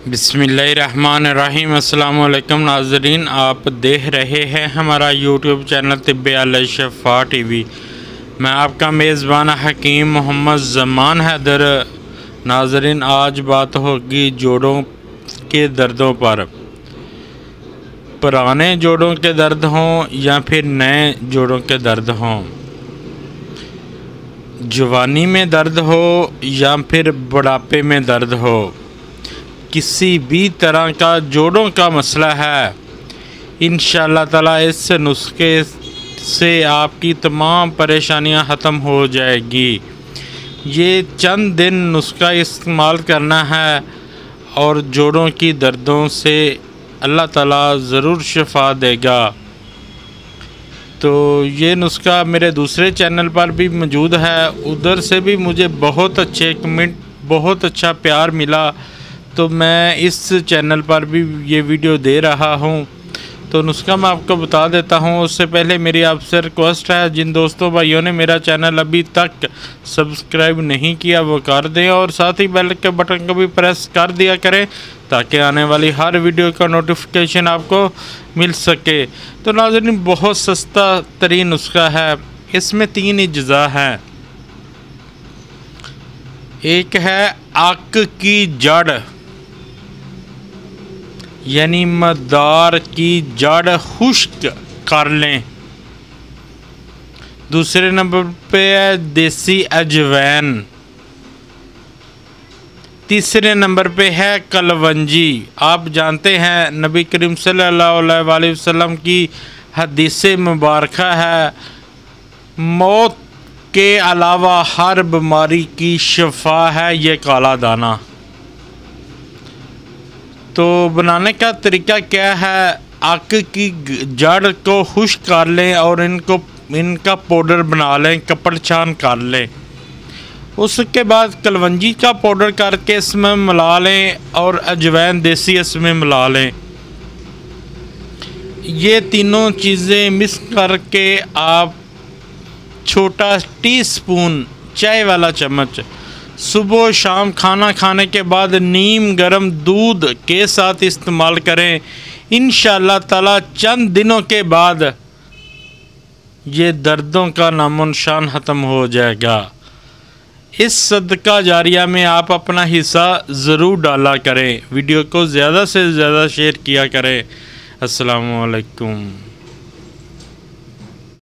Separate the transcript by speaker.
Speaker 1: बिस्मिल्लाहिर्रहमानिर्रहीम। अस्सलाम वालेकुम नाज़रीन, आप देख रहे हैं हमारा यूट्यूब चैनल तिब्बे अल शफ़ा टीवी। मैं आपका मेज़बान हकीम मोहम्मद ज़मान हैदर। नाज़रीन, आज बात होगी जोड़ों के दर्दों पर। पुराने जोड़ों के दर्द हों या फिर नए जोड़ों के दर्द हों, जवानी में दर्द हो या फिर बुढ़ापे में दर्द हो, किसी भी तरह का जोड़ों का मसला है, इंशाअल्लाह ताला इस नुस्खे से आपकी तमाम परेशानियां ख़त्म हो जाएगी। ये चंद दिन नुस्खा इस्तेमाल करना है और जोड़ों की दर्दों से अल्लाह ताला ज़रूर शिफा देगा। तो ये नुस्खा मेरे दूसरे चैनल पर भी मौजूद है, उधर से भी मुझे बहुत अच्छे कमेंट, बहुत अच्छा प्यार मिला, तो मैं इस चैनल पर भी ये वीडियो दे रहा हूँ। तो नुस्खा मैं आपको बता देता हूँ। उससे पहले मेरी आपसे रिक्वेस्ट है, जिन दोस्तों भाइयों ने मेरा चैनल अभी तक सब्सक्राइब नहीं किया वो कर दें और साथ ही बेल के बटन को भी प्रेस कर दिया करें ताकि आने वाली हर वीडियो का नोटिफिकेशन आपको मिल सके। तो नाज़रीन, बहुत सस्ता तरीन नुस्खा है, इसमें 3 अज्जा हैं। एक है आक की जड़, यानी मदार की जड़ खुश्क कर लें। दूसरे नंबर पे है देसी अजवैन। तीसरे नंबर पे है कलवंजी। आप जानते हैं नबी करीम सल्लल्लाहु अलैहि वसल्लम की हदीस मुबारक है, मौत के अलावा हर बीमारी की शिफा है ये काला दाना। तो बनाने का तरीका क्या है, आक की जड़ को खुश्क कर लें और इनका पाउडर बना लें, कपड़ छान कर लें। उसके बाद कलवंजी का पाउडर करके इसमें मिला लें और अजवैन देसी इसमें मिला लें। ये तीनों चीज़ें मिक्स करके आप छोटा टीस्पून चाय वाला चम्मच सुबह शाम खाना खाने के बाद नीम गर्म दूध के साथ इस्तेमाल करें। इंशाअल्लाह ताला चंद दिनों के बाद ये दर्दों का नामो निशान ख़त्म हो जाएगा। इस सदका जारिया में आप अपना हिस्सा ज़रूर डाला करें। वीडियो को ज़्यादा से ज़्यादा शेयर किया करें। अस्सलामु अलैकुम।